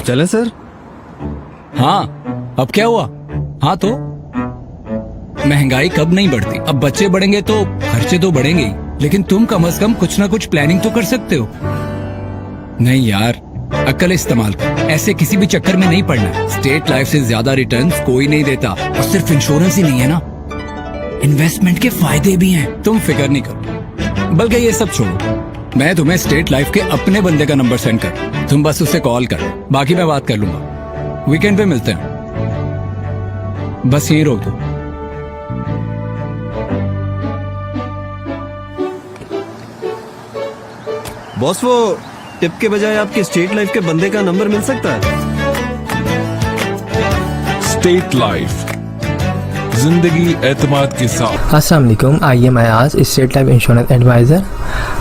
चले सर? हाँ, अब क्या हुआ? हाँ तो महंगाई कब नहीं बढ़ती। अब बच्चे बढ़ेंगे तो खर्चे तो बढ़ेंगे ही, लेकिन तुम कम से कम कुछ ना कुछ प्लानिंग तो कर सकते हो। नहीं यार, अक्ल इस्तेमाल कर, ऐसे किसी भी चक्कर में नहीं पड़ना। स्टेट लाइफ से ज्यादा रिटर्न्स कोई नहीं देता, और सिर्फ इंश्योरेंस ही नहीं है ना, इन्वेस्टमेंट के फायदे भी हैं। तुम फिक्र नहीं करो, बल्कि ये सब छोड़ो, मैं तुम्हें स्टेट लाइफ के अपने बंदे का नंबर सेंड कर, तुम बस उसे कॉल कर, बाकी मैं बात कर लूंगा। वीकेंड पे मिलते हैं, बस यही रोक दो। बॉस, वो टिप के बजाय आपके स्टेट लाइफ के बंदे का नंबर मिल सकता है? स्टेट लाइफ, जिंदगी एतमाद के साथ। अस्सलाम वालेकुम, आइए मैं आज स्टेट लाइफ इंश्योरेंस एडवाइज़र।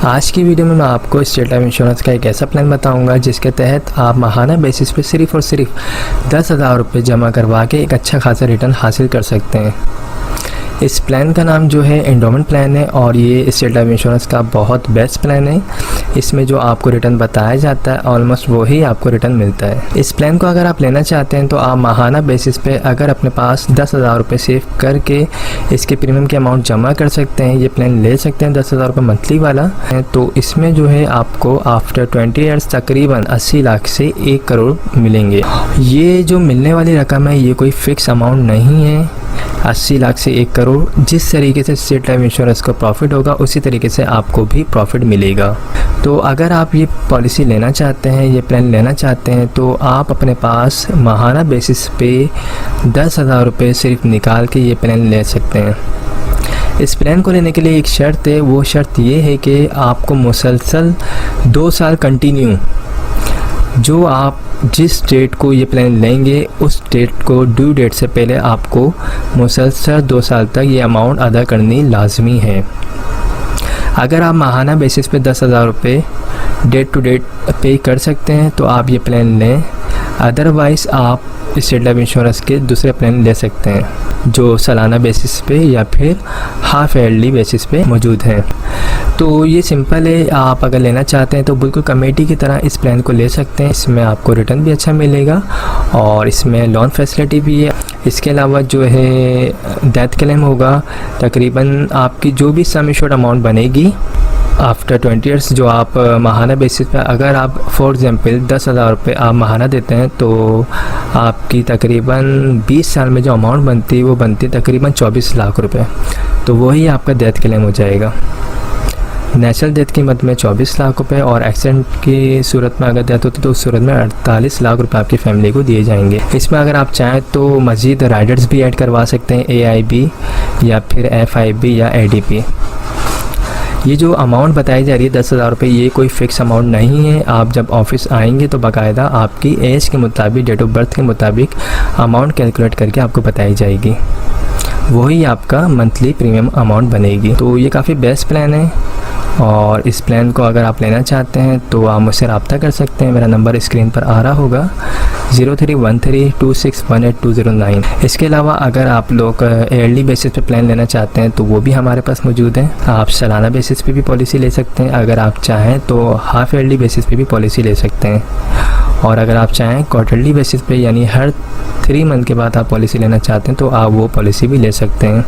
आज की वीडियो में मैं आपको स्टेट लाइफ इंश्योरेंस का एक ऐसा प्लान बताऊंगा जिसके तहत आप माहाना बेसिस पे सिर्फ़ और सिर्फ 10,000 रुपये जमा करवा के एक अच्छा खासा रिटर्न हासिल कर सकते हैं। इस प्लान का नाम जो है एंडोमेंट प्लान है, और ये स्टेट लाइफ इंश्योरेंस का बहुत बेस्ट प्लान है। इसमें जो आपको रिटर्न बताया जाता है ऑलमोस्ट वही आपको रिटर्न मिलता है। इस प्लान को अगर आप लेना चाहते हैं तो आप माहाना बेसिस पे अगर अपने पास 10,000 रुपये सेव करके इसके प्रीमियम के अमाउंट जमा कर सकते हैं, ये प्लान ले सकते हैं 10,000 रुपये मंथली वाला। तो इसमें जो है आपको आफ्टर 20 ईयर्स तकरीबन 80 लाख से 1 करोड़ मिलेंगे। ये जो मिलने वाली रकम है ये कोई फ़िक्स अमाउंट नहीं है। 80 लाख से 1 करोड़, जिस तरीके से स्टेट लाइफ इंश्योरेंस को प्रॉफिट होगा उसी तरीके से आपको भी प्रॉफिट मिलेगा। तो अगर आप ये पॉलिसी लेना चाहते हैं, ये प्लान लेना चाहते हैं, तो आप अपने पास माहाना बेसिस पे 10,000 रुपये सिर्फ निकाल के ये प्लान ले सकते हैं। इस प्लान को लेने के लिए एक शर्त है, वो शर्त ये है कि आपको मुसलसल 2 साल कंटिन्यू, जो आप जिस डेट को ये प्लान लेंगे उस डेट को ड्यू डेट से पहले आपको मुसलसल 2 साल तक ये अमाउंट अदा करनी लाजमी है। अगर आप माहाना बेसिस पे 10,000 रुपये डेट टू डेट पे कर सकते हैं तो आप ये प्लान लें, अदरवाइज़ आप स्टेट लाइफ इंश्योरेंस के दूसरे प्लान ले सकते हैं जो सालाना बेसिस पे या फिर हाफ ईयरली बेसिस पे मौजूद हैं। तो ये सिंपल है, आप अगर लेना चाहते हैं तो बिल्कुल कमेटी की तरह इस प्लान को ले सकते हैं। इसमें आपको रिटर्न भी अच्छा मिलेगा और इसमें लोन फैसिलिटी भी है। इसके अलावा जो है डेथ क्लेम होगा, तकरीबन आपकी जो भी सम एश्योर्ड अमाउंट बनेगी आफ्टर 20 ईयर्स, जो आप माहाना बेसिस पे अगर आप फॉर एग्जांपल 10,000 रुपये आप माहाना देते हैं तो आपकी तकरीबन 20 साल में जो अमाउंट बनती है वो बनती है तकरीबन 24 लाख रुपए। तो वही आपका डेथ क्लेम हो जाएगा। नेचुरल डेथ की मद में 24 लाख रुपए, और एक्सीडेंट की सूरत में अगर डेथ होती तो उस सूरत में 48 लाख रुपए आपकी फैमिली को दिए जाएंगे। इसमें अगर आप चाहें तो मज़ीद राइडर्स भी ऐड करवा सकते हैं, AIB या फिर FIB या ADP। ये जो अमाउंट बताई जा रही है 10,000 रुपये, ये कोई फ़िक्स अमाउंट नहीं है। आप जब ऑफिस आएंगे तो बाकायदा आपकी एज के मुताबिक, डेट ऑफ बर्थ के मुताबिक अमाउंट कैलकुलेट करके आपको बताई जाएगी, वही आपका मंथली प्रीमियम अमाउंट बनेगी। तो ये काफ़ी बेस्ट प्लान है, और इस प्लान को अगर आप लेना चाहते हैं तो आप मुझसे रब्ता कर सकते हैं। मेरा नंबर स्क्रीन पर आ रहा होगा 031326182009। इसके अलावा अगर आप लोग ईयरली बेसिस पे प्लान लेना चाहते हैं तो वो भी हमारे पास मौजूद है। आप सालाना बेसिस पे भी पॉलिसी ले सकते हैं, अगर आप चाहें तो हाफ ईयरली बेसिस पे भी पॉलिसी ले सकते हैं, और अगर आप चाहें क्वार्टरली बेसिस पे यानी हर 3 मंथ के बाद आप पॉलिसी लेना चाहते हैं तो आप वो पॉलिसी भी ले सकते हैं।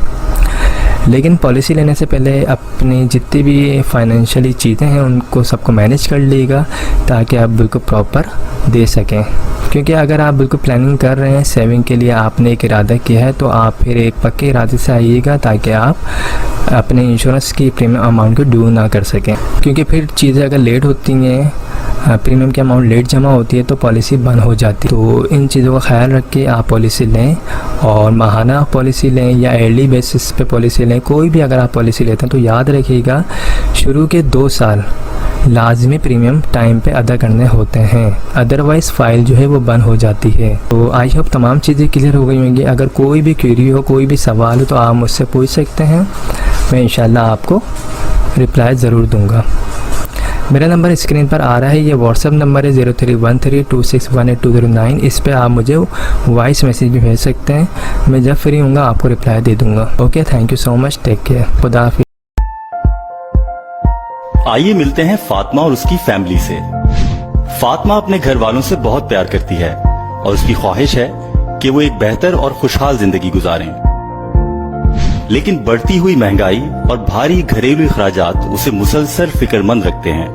लेकिन पॉलिसी लेने से पहले अपनी जितनी भी फाइनेंशियली चीज़ें हैं उनको सबको मैनेज कर लीजिएगा ताकि आप बिल्कुल प्रॉपर दे सकें। क्योंकि अगर आप बिल्कुल प्लानिंग कर रहे हैं, सेविंग के लिए आपने एक इरादा किया है, तो आप फिर एक पक्के इरादे से आइएगा ताकि आप अपने इंश्योरेंस की प्रीमियम अमाउंट को ड्यू ना कर सकें। क्योंकि फिर चीज़ें अगर लेट होती हैं, प्रीमियम की अमाउंट लेट जमा होती है तो पॉलिसी बंद हो जाती है। तो इन चीज़ों का ख्याल रख के आप पॉलिसी लें, और माहाना पॉलिसी लें या ईयरली बेसिस पे पॉलिसी लें, कोई भी अगर आप पॉलिसी लेते हैं तो याद रखिएगा शुरू के 2 साल लाजमी प्रीमियम टाइम पे अदा करने होते हैं, अदरवाइज़ फ़ाइल जो है वो बंद हो जाती है। तो आई होप तमाम चीज़ें क्लियर हो गई होंगी। अगर कोई भी क्वेरी हो, कोई भी सवाल हो तो आप मुझसे पूछ सकते हैं, मैं इंशाल्लाह आपको रिप्लाई ज़रूर दूँगा। मेरा नंबर स्क्रीन पर आ रहा है, ये व्हाट्सअप नंबर है 031326182009। इस पर आप मुझे वॉइस मैसेज भी भेज सकते हैं, मैं जब फ्री हूँगा आपको रिप्लाई दे दूँगा। Okay, thank you so much, take care, खुदा हाफिज़। आइए मिलते हैं फातिमा और उसकी फैमिली से। फातिमा अपने घर वालों से बहुत प्यार करती है और उसकी ख्वाहिश है कि वो एक बेहतर और खुशहाल जिंदगी गुजारें। लेकिन बढ़ती हुई महंगाई और भारी घरेलू अखराजात उसे मुसलसल फिक्रमंद रखते हैं।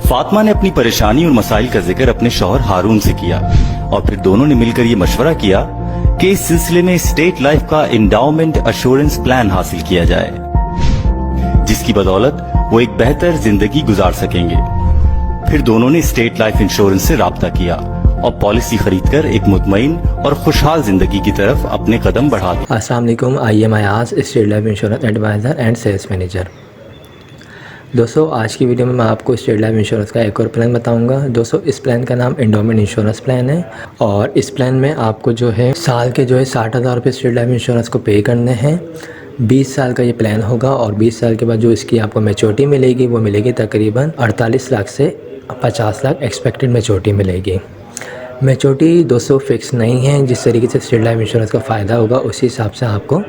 फातिमा ने अपनी परेशानी और मसाइल का जिक्र अपने शौहर हारून से किया और फिर दोनों ने मिलकर ये मशवरा किया कि इस सिलसिले में स्टेट लाइफ का इंडाउमेंट अश्योरेंस प्लान हासिल किया जाए, जिसकी बदौलत वो एक बेहतर जिंदगी गुजार सकेंगे। फिर दोनों ने स्टेट लाइफ इंश्योरेंस से राब्ता किया और पॉलिसी खरीदकर एक मुतमईन और खुशहाल जिंदगी की तरफ अपने कदम बढ़ा दिए। अस्सलाम वालेकुम, I am Ayaz, state life insurance advisor and sales manager. दोस्तों, आज की वीडियो में मैं आपको स्टेट लाइफ इंश्योरेंस का एक और प्लान बताऊंगा। दोस्तों, इस प्लान का नाम एंडोमेंट इंश्योरेंस प्लान है और इस प्लान में आपको जो है साल के जो है 60,000 रुपये स्टेट लाइफ इंश्योरेंस को पे करने हैं। 20 साल का ये प्लान होगा और 20 साल के बाद जो इसकी आपको मैच्योरिटी मिलेगी वो मिलेगी तकरीबन 48 लाख से 50 लाख एक्सपेक्टेड मैच्योरिटी मिलेगी। मैच्योरिटी दोस्तों फिक्स नहीं है, जिस तरीके से स्टेट लाइफ इंश्योरेंस का फ़ायदा होगा उसी हिसाब से आपको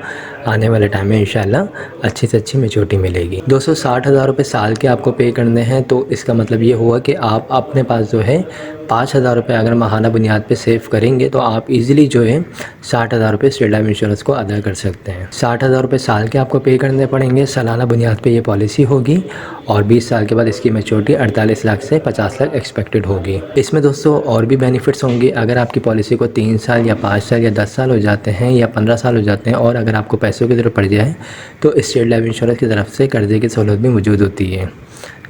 आने वाले टाइम में इंशाल्लाह अच्छी से अच्छी मैच्योरिटी मिलेगी। दोस्तों, 60,000 रुपये साल के आपको पे करने हैं, तो इसका मतलब ये हुआ कि आप अपने पास जो है 5,000 रुपये अगर माहाना बुनियाद पे सेव करेंगे तो आप इजीली जो है 60,000 रुपये स्टेट लाइफ इंश्योरेंस को अदा कर सकते हैं। 60,000 रुपये साल के आपको पे करने पड़ेंगे, सालाना बुनियाद पे ये पॉलिसी होगी और 20 साल के बाद इसकी मैच्योरिटी 48 लाख से 50 लाख एक्सपेक्टेड होगी। इसमें दोस्तों और भी बेनिफिट्स होंगे। अगर आपकी पॉलिसी को 3 साल या 5 साल या 10 साल हो जाते हैं या 15 साल हो जाते हैं और अगर आपको पैसों की ज़रूरत पड़ जाए तो स्टेट लाइफ इंश्योरेंस की तरफ से कर्जे की सहूलत भी मौजूद होती है।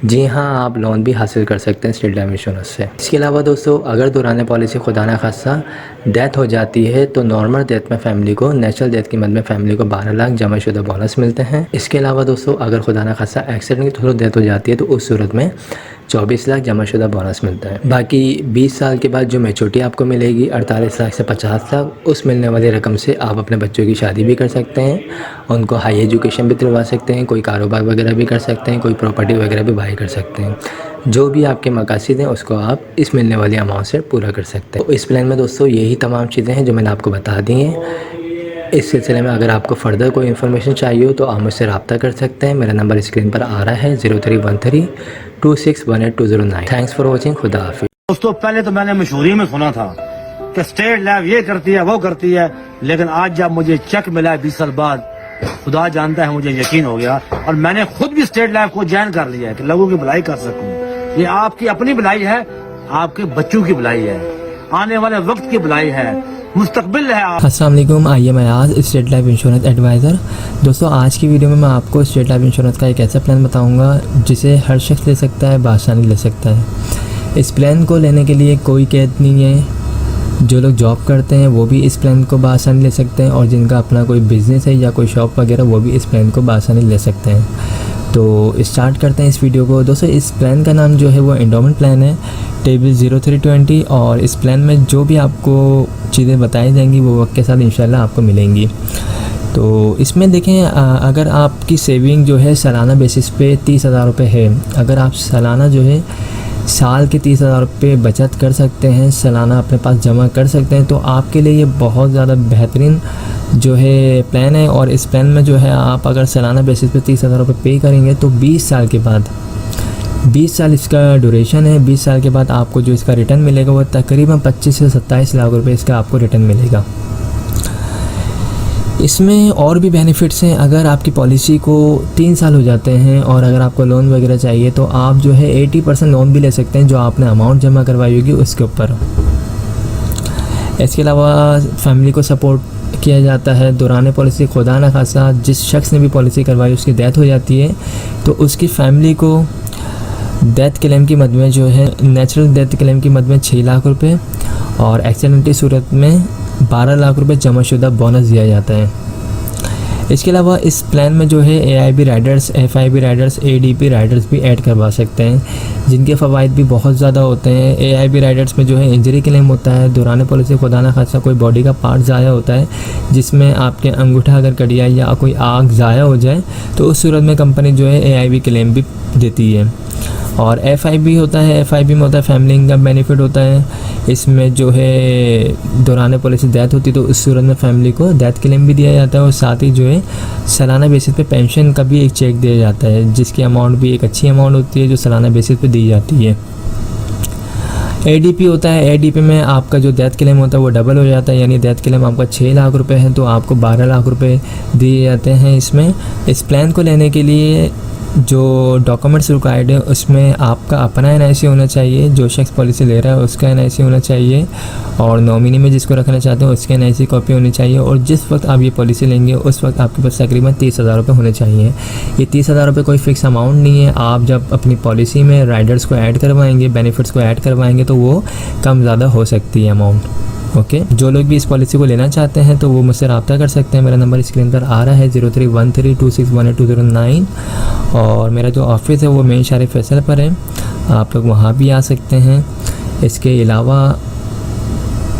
जी हाँ, आप लोन भी हासिल कर सकते हैं स्टेट लाइफ इंश्योरेंस से। इसके अलावा दोस्तों, अगर दौरान पॉलिसी खुदा न खासा डेथ हो जाती है तो नॉर्मल डेथ में फैमिली को, नेचुरल डेथ की मद में फैमिली को 12 लाख जमाशुदा बोनस मिलते हैं। इसके अलावा दोस्तों, अगर खुदा न खासा एक्सीडेंट की थ्रू डेथ हो जाती है तो उस सूरत में 24 लाख जमाशुदा बोनस मिलता है। बाकी 20 साल के बाद जो मैच्योरिटी आपको मिलेगी 48 लाख से 50 लाख, उस मिलने वाली रकम से आप अपने बच्चों की शादी भी कर सकते हैं, उनको हाई एजुकेशन भी दिलवा सकते हैं, कोई कारोबार वगैरह भी कर सकते हैं, कोई प्रॉपर्टी वगैरह भी बाई कर सकते हैं। जो भी आपके मकासद हैं उसको आप इस मिलने वाली अमाउंट से पूरा कर सकते हैं। तो इस प्लान में दोस्तों यही तमाम चीज़ें हैं जो मैंने आपको बता दी हैं। इस सिलसिले में अगर आपको फ़र्दर कोई इन्फॉर्मेशन चाहिए हो तो आप मुझसे रब्ता कर सकते हैं। मेरा नंबर स्क्रीन पर आ रहा है 031326182009। Thanks for watching. खुदा हाफिज़। दोस्तों, पहले तो मैंने मशहूरी में सुना था कि स्टेट लाइफ ये करती है वो करती है, लेकिन आज जब मुझे चेक मिला है 20 साल बाद, खुदा जानता है मुझे यकीन हो गया और मैंने खुद भी स्टेट लाइफ को ज्वाइन कर लिया है कि लोगों की भलाई कर सकूं। ये आपकी अपनी भलाई है, आपके बच्चों की भलाई है, आने वाले वक्त की भलाई है, मुस्तकबिल है। अस्सलाम वालेकुम, I am Ayaz, state life insurance advisor. दोस्तों, आज की वीडियो में मैं आपको स्टेट लाइफ इंश्योरेंस का एक ऐसा प्लान बताऊंगा जिसे हर शख्स ले सकता है, बआसानी ले सकता है। इस प्लान को लेने के लिए कोई कैद नहीं है। जो लोग जॉब करते हैं वो भी इस प्लान को बआसानी ले सकते हैं और जिनका अपना कोई बिज़नेस है या कोई शॉप वगैरह वो भी इस प्लान को बआसानी ले सकते हैं। तो स्टार्ट करते हैं इस वीडियो को। दोस्तों, इस प्लान का नाम जो है वो एंडोमेंट प्लान है, टेबल 0320, और इस प्लान में जो भी आपको चीज़ें बताई जाएंगी वो वक्त के साथ इंशाल्लाह आपको मिलेंगी। तो इसमें देखें, अगर आपकी सेविंग जो है सालाना बेसिस पे 30,000 रुपये है, अगर आप सालाना जो है साल के 30,000 रुपये बचत कर सकते हैं, सालाना अपने पास जमा कर सकते हैं, तो आपके लिए ये बहुत ज़्यादा बेहतरीन जो है प्लान है। और इस प्लान में जो है आप अगर सालाना बेसिस पे 30,000 रुपये पे करेंगे तो 20 साल के बाद, 20 साल इसका ड्यूरेशन है, 20 साल के बाद आपको जो इसका रिटर्न मिलेगा वो तकरीबन 25 से 27 लाख रुपये इसका आपको रिटर्न मिलेगा। इसमें और भी बेनिफिट्स हैं। अगर आपकी पॉलिसी को 3 साल हो जाते हैं और अगर आपको लोन वगैरह चाहिए तो आप जो है 80% लोन भी ले सकते हैं जो आपने अमाउंट जमा करवाई होगी उसके ऊपर। इसके अलावा फैमिली को सपोर्ट किया जाता है। दौरान पॉलिसी खुदा न खासा जिस शख्स ने भी पॉलिसी करवाई उसकी डेथ हो जाती है तो उसकी फैमिली को डेथ क्लेम की मद में जो है, नेचुरल डेथ क्लेम की मद में 6 लाख रुपये और एक्सीडेंटली सूरत में 12 लाख रुपये जमाशुदा बोनस दिया जाता है। इसके अलावा इस प्लान में जो है AIB Riders, FIB Riders, ADP Riders भी ऐड करवा सकते हैं जिनके फ़वाइद भी बहुत ज़्यादा होते हैं। AIB राइडर्स में जो है इंजरी क्लेम होता है, दौरान पॉलिसी खुदा न खासा कोई बॉडी का पार्ट ज़ाया होता है जिसमें आपके अंगूठा अगर कट जाए या कोई आग ज़ाया हो जाए तो उस सूरत में कंपनी जो है AIB क्लेम भी देती है। और FIB होता है, FIB में होता है फैमिली इनकम बेनिफिट होता है। इसमें जो है दौरान पॉलिसी डेथ होती है तो उस सूरत में फैमिली को डेथ क्लेम भी दिया जाता है और साथ ही जो है सालाना बेसिस पे पेंशन का भी एक चेक दिया जाता है जिसकी अमाउंट भी एक अच्छी अमाउंट होती है जो सालाना बेसिस पे दी जाती है। एडीपी होता है, एडीपी में आपका जो डेथ क्लेम होता है वो डबल हो जाता है, यानी डेथ क्लेम आपका 6 लाख रुपए है तो आपको 12 लाख रुपए दिए जाते हैं इसमें। इस प्लान को लेने के लिए जो डॉक्यूमेंट्स रिक्वायर्ड है उसमें आपका अपना एनआईसी होना चाहिए, जो शख्स पॉलिसी ले रहा है उसका एनआईसी होना चाहिए, और नॉमिनी में जिसको रखना चाहते हो उसकी एनआईसी कॉपी होनी चाहिए, और जिस वक्त आप ये पॉलिसी लेंगे उस वक्त आपके पास तकरीबन 30,000 रुपये होने चाहिए। ये 30,000 रुपये कोई फिक्स अमाउंट नहीं है, आप जब अपनी पॉलिसी में राइडर्स को ऐड करवाएंगे, बेनिफिट्स को ऐड करवाएंगे तो वो कम ज़्यादा हो सकती है अमाउंट। ओके, जो लोग भी इस पॉलिसी को लेना चाहते हैं तो वो मुझसे रब्ता कर सकते हैं। मेरा नंबर स्क्रीन पर आ रहा है 0313261829, और मेरा जो ऑफिस है वो मेन शारिफ फैसल पर है, आप लोग वहाँ भी आ सकते हैं। इसके अलावा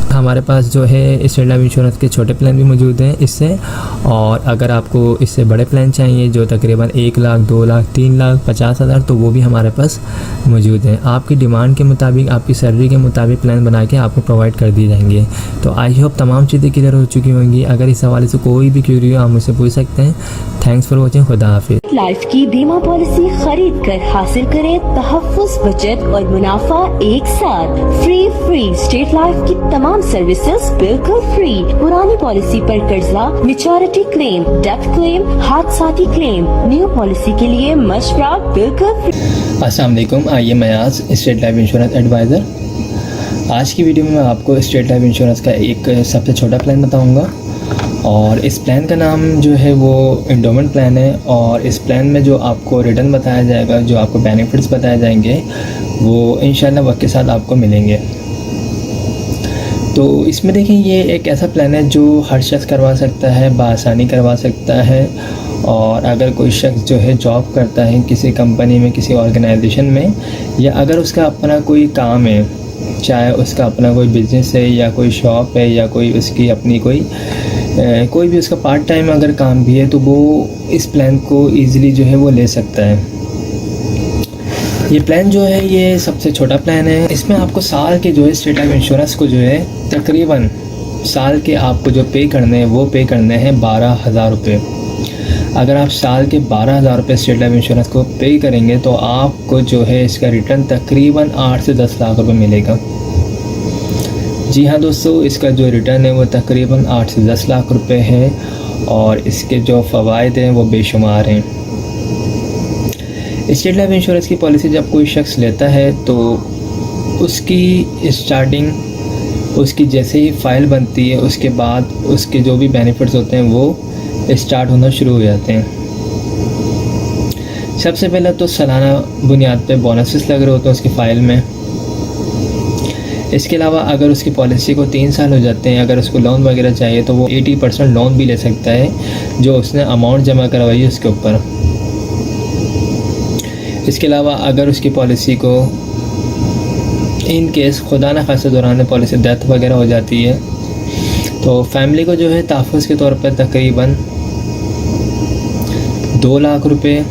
हमारे पास जो है स्टेट लाइफ इंश्योरेंस के छोटे प्लान भी मौजूद हैं इससे, और अगर आपको इससे बड़े प्लान चाहिए जो तकरीबन 1 लाख, 2 लाख, 3 लाख 50,000 तो वो भी हमारे पास मौजूद हैं। आपकी डिमांड के मुताबिक, आपकी सैलरी के मुताबिक प्लान बना के आपको प्रोवाइड कर दिए जाएंगे। तो आई होप तमाम चीज़ें क्लियर हो चुकी होंगी। अगर इस हवाले से कोई भी क्यूरी हो आप मुझसे पूछ सकते हैं। Thanks for watching. खुदा हाफिज़। लाइफ की बीमा पॉलिसी खरीद कर हासिल करें तहफ्फुज़, बचत और मुनाफा एक साथ। फ्री स्टेट लाइफ की तमाम सर्विसेज बिल्कुल फ्री। पुरानी पॉलिसी पर कर्जा, मैच्योरिटी क्लेम, डेथ क्लेम, हादसाती क्लेम, न्यू पॉलिसी के लिए मशवरा बिल्कुल फ्री। अस्सलाम वालेकुम, आइए मैं आज स्टेट लाइफ इंश्योरेंस एडवाइज़र। आज की वीडियो में मैं आपको स्टेट लाइफ इंश्योरेंस का एक सबसे छोटा प्लान बताऊंगा, और इस प्लान का नाम जो है वो एंडोमेंट प्लान है। और इस प्लान में जो आपको रिटर्न बताया जाएगा, जो आपको बेनिफिट्स बताए जाएंगे वो इंशाल्लाह वक्त के साथ आपको मिलेंगे। तो इसमें देखें, ये एक ऐसा प्लान है जो हर शख्स करवा सकता है, बासानी करवा सकता है। और अगर कोई शख्स जो है जॉब करता है किसी कंपनी में, किसी ऑर्गेनाइजेशन में, या अगर उसका अपना कोई काम है, चाहे उसका अपना कोई बिज़नेस है या कोई शॉप है या कोई उसकी अपनी कोई भी उसका पार्ट टाइम अगर काम भी है, तो वो इस प्लान को ईज़िली जो है वो ले सकता है। ये प्लान जो है ये सबसे छोटा प्लान है। इसमें आपको साल के जो है स्टेट लाइफ इंश्योरेंस को जो है तकरीबन साल के आपको जो पे करने हैं वो पे करने हैं 12,000 रुपये। अगर आप साल के 12,000 रुपये स्टेट लाइफ इंश्योरेंस को पे करेंगे तो आपको जो है इसका रिटर्न तकरीबन 8 से 10 लाख रुपये मिलेगा। जी हाँ दोस्तों, इसका जो रिटर्न है वो तकरीबन 8 से 10 लाख रुपए है, और इसके जो फ़वाइद हैं वो बेशुमार हैं। स्टेट लाइफ इंश्योरेंस की पॉलिसी जब कोई शख्स लेता है तो उसकी स्टार्टिंग, उसकी जैसे ही फ़ाइल बनती है उसके बाद उसके जो भी बेनिफिट्स होते हैं वो स्टार्ट होना शुरू हो जाते हैं। सबसे पहले तो सालाना बुनियाद पे बोनसेस लग रहे होते हैं उसकी फ़ाइल में। इसके अलावा अगर उसकी पॉलिसी को 3 साल हो जाते हैं, अगर उसको लोन वगैरह चाहिए तो वो 80% लोन भी ले सकता है जो उसने अमाउंट जमा करवाई है उसके ऊपर। इसके अलावा अगर उसकी पॉलिसी को इन केस खुदा न खास्ता दौरान पॉलिसी डेथ वगैरह हो जाती है तो फैमिली को जो है तहफ़्फ़ुज़ के तौर पर तकरीबन 2 लाख रुपए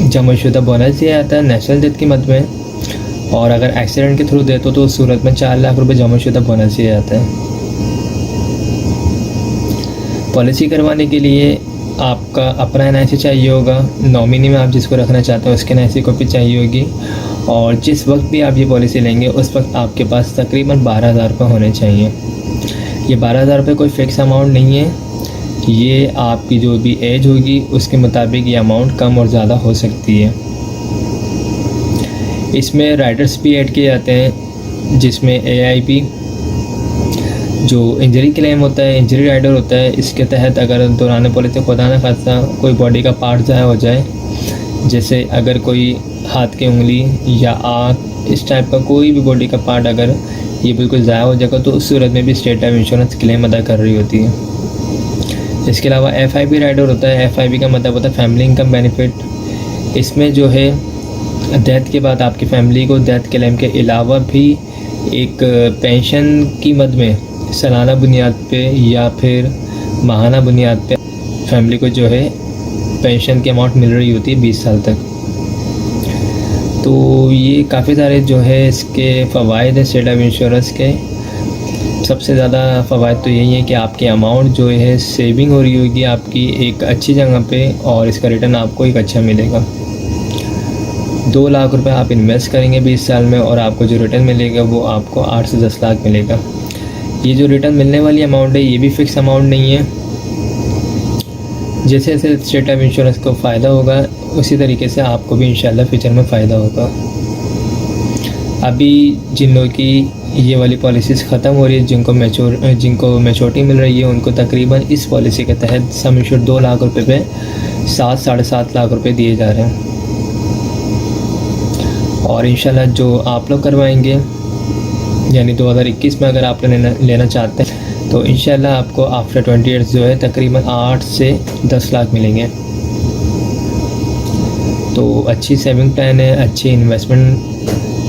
जमाशुदा बोनस दिया जाता है नेशनल डेथ की मद में, और अगर एक्सीडेंट के थ्रू देते तो उस सूरत में 4 लाख रुपए जमाशुदा बोनस दिया जाता है। पॉलिसी करवाने के लिए आपका अपना एनआईसी चाहिए होगा, नॉमिनी में आप जिसको रखना चाहते हो उसके एनआईसी कॉपी चाहिए होगी, और जिस वक्त भी आप ये पॉलिसी लेंगे उस वक्त आपके पास तकरीबन 12,000 रुपये होने चाहिए। ये 12,000 रुपये कोई फ़िक्स अमाउंट नहीं है, ये आपकी जो भी एज होगी उसके मुताबिक ये अमाउंट कम और ज़्यादा हो सकती है। इसमें राइडर्स भी ऐड किए जाते हैं, जिसमें AIP जो इंजरी क्लेम होता है, इंजरी राइडर होता है, इसके तहत अगर दौरान पॉलिसी खुदा न खास्ता कोई बॉडी का पार्ट ज़ाया हो जाए, जैसे अगर कोई हाथ की उंगली या आँख, इस टाइप का कोई भी बॉडी का पार्ट अगर ये बिल्कुल ज़ाया हो जाएगा तो उस सूरत में भी स्टेट लाइफ इंश्योरेंस क्लेम अदा कर रही होती है। इसके अलावा FIB राइडर होता है, FIB का मतलब होता है फैमिली इनकम बेनिफिट। इसमें जो है डेथ के बाद आपकी फैमिली को डेथ क्लेम के अलावा भी एक पेंशन की मद में सालाना बुनियाद पे या फिर माहाना बुनियाद पे फैमिली को जो है पेंशन की अमाउंट मिल रही होती है 20 साल तक। तो ये काफ़ी सारे जो है इसके फ़वाइद हैं स्टेट लाइफ इंश्योरेंस के। सबसे ज़्यादा फ़वाइद तो यही है कि आपकी अमाउंट जो है सेविंग हो रही होगी आपकी एक अच्छी जगह पे, और इसका रिटर्न आपको एक अच्छा मिलेगा। 2 लाख रुपए आप इन्वेस्ट करेंगे 20 साल में और आपको जो रिटर्न मिलेगा वो आपको 8 से 10 लाख मिलेगा। ये जो रिटर्न मिलने वाली अमाउंट है ये भी फिक्स अमाउंट नहीं है। जैसे जैसे स्टेट लाइफ इंश्योरेंस को फ़ायदा होगा उसी तरीके से आपको भी इंशाल्लाह फ्यूचर में फ़ायदा होगा। अभी जिन लोगों की ये वाली पॉलिसीज़ ख़त्म हो रही है, जिनको मैच्योरिटी मिल रही है, उनको तकरीबन इस पॉलिसी के तहत सम इंश्योर 2 लाख रुपए पे 7-7.5 लाख रुपए दिए जा रहे हैं। और इंशाल्लाह जो आप लोग करवाएंगे यानी 2021 में अगर आप लेना चाहते हैं तो इंशाल्लाह आपको आफ्टर 20 ईयर्स जो है तकरीबन 8 से 10 लाख मिलेंगे। तो अच्छी सेविंग प्लान है, अच्छी इन्वेस्टमेंट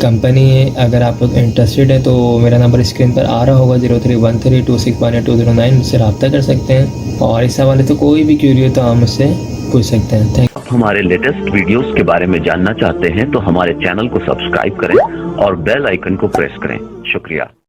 कंपनी है। अगर आप लोग इंटरेस्टेड है तो मेरा नंबर स्क्रीन पर आ रहा होगा 03132618 मुझसे रब्ता कर सकते हैं। और इस हवाले तो कोई भी क्यूरी हो तो आप मुझसे पूछ सकते हैं। Thank you. हमारे लेटेस्ट वीडियोस के बारे में जानना चाहते हैं तो हमारे चैनल को सब्सक्राइब करें और बेल आइकन को प्रेस करें। शुक्रिया।